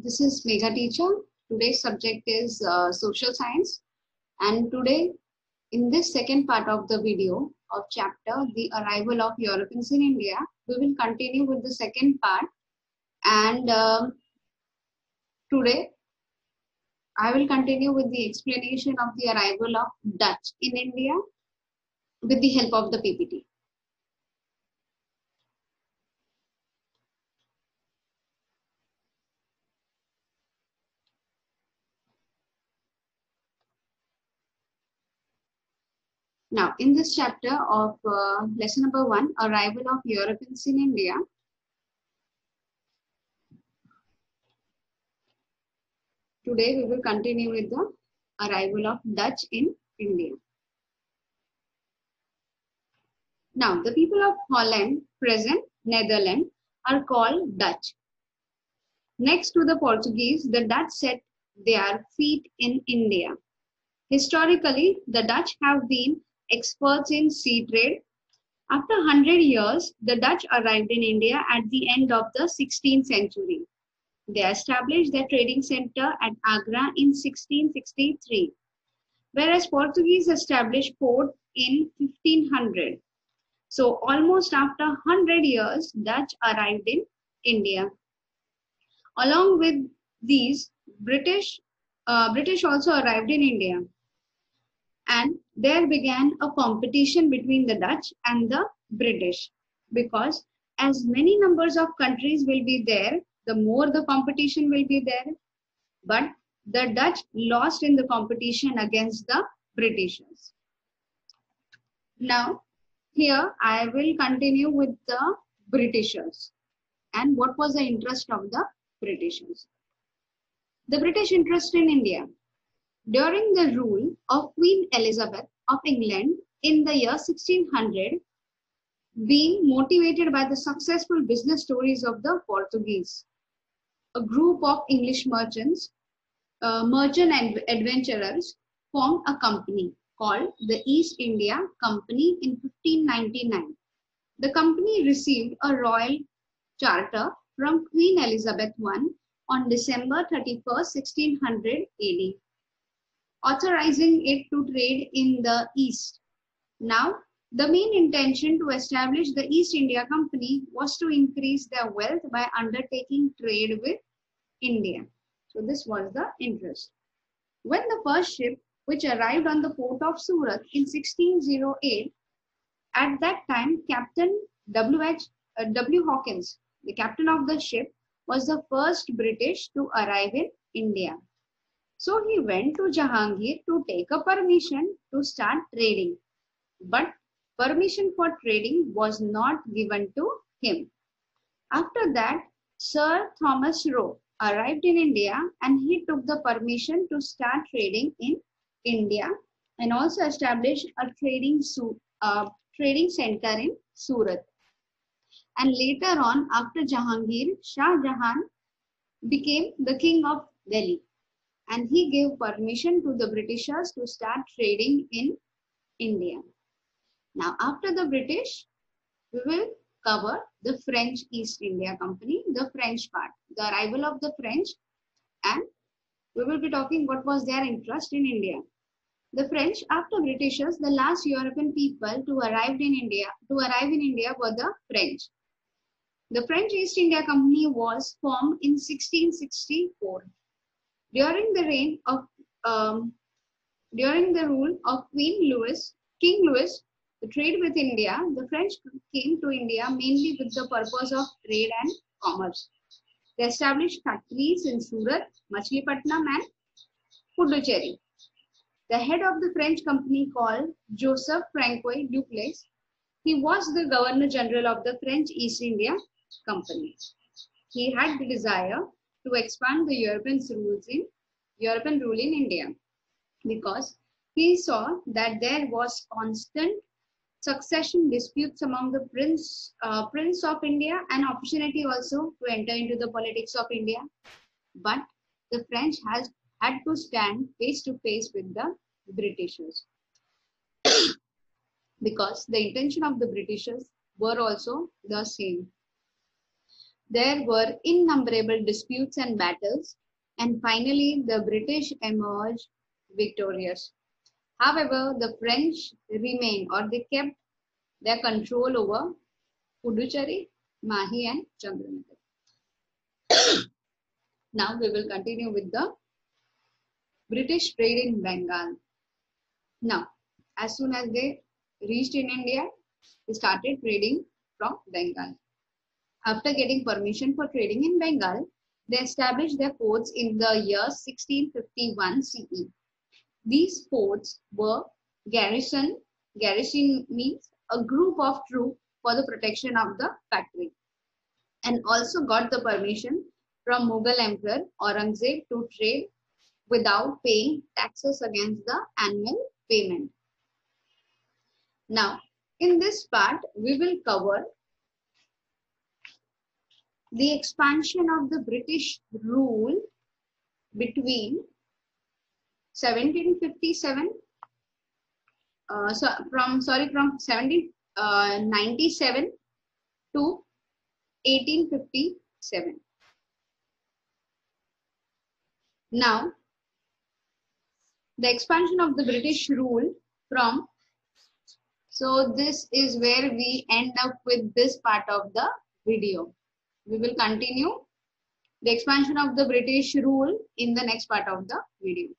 This is Megha teacher. Today's subject is social science, and today in this second part of the video of chapter the arrival of Europeans in India, we will continue with the second part, and today I will continue with the explanation of the arrival of Dutch in India with the help of the PPT. Now, in this chapter of lesson number 1, arrival of Europeans in India, today we will continue with the arrival of Dutch in India. Now, the people of Holland, present Netherlands, are called Dutch. Next to the Portuguese, the Dutch set their feet in India. Historically, the Dutch have been experts in sea trade. After 100 years, the Dutch arrived in India at the end of the 16th century. They established their trading center at Agra in 1663, whereas Portuguese established port in 1500. So almost after 100 years, Dutch arrived in India. Along with these, British also arrived in India. And there began a competition between the Dutch and the British, because as many numbers of countries will be there, the more the competition will be there. But the Dutch lost in the competition against the Britishers. Now, here I will continue with the Britishers and what was the interest of the Britishers. The British interest in India. During the rule of Queen Elizabeth of England in the year 1600, being motivated by the successful business stories of the Portuguese, a group of English merchant and adventurers formed a company called the East India Company in 1599. The company received a royal charter from Queen Elizabeth I on December 31, 1600 AD, authorizing it to trade in the East. Now, the main intention to establish the East India Company was to increase their wealth by undertaking trade with India. So this was the interest. When the first ship, which arrived on the port of Surat in 1608, at that time, Captain W. Hawkins, the captain of the ship, was the first British to arrive in India. So he went to Jahangir to take a permission to start trading. But permission for trading was not given to him. After that, Sir Thomas Roe arrived in India and he took the permission to start trading in India and also established a trading center in Surat. And later on, after Jahangir, Shah Jahan became the king of Delhi. And he gave permission to the Britishers to start trading in India. Now, after the British, we will cover the French East India Company, the French part, the arrival of the French, and we will be talking what was their interest in India. The French, after Britishers, the last European people to arrive in India were the French. The French East India Company was formed in 1664. During the rule of King Louis, the trade with India, the French came to India mainly with the purpose of trade and commerce. They established factories in Surat, Machilipatnam and Puducherry. The head of the French company called Joseph Francois Duplessis, he was the Governor General of the French East India Company. He had the desire to expand the European rule in India because he saw that there was constant succession disputes among the prince of India and opportunity also to enter into the politics of India. But the French had to stand face to face with the Britishers because the intention of the Britishers were also the same. There were innumerable disputes and battles, and finally the British emerged victorious. However, the French remained, or they kept their control over Puducherry, Mahi and Chandranagar. Now we will continue with the British trade in Bengal. Now, as soon as they reached in India, they started trading from Bengal. After getting permission for trading in Bengal, they established their forts in the year 1651 CE. These forts were garrison. Garrison means a group of troops for the protection of the factory, and also got the permission from Mughal Emperor Aurangzeb to trade without paying taxes against the annual payment. Now, in this part, we will cover the expansion of the British rule between 1757 from 1797 to 1857. Now, the expansion of the British rule from, so this is where we end up with this part of the video. We will continue the expansion of the British rule in the next part of the video.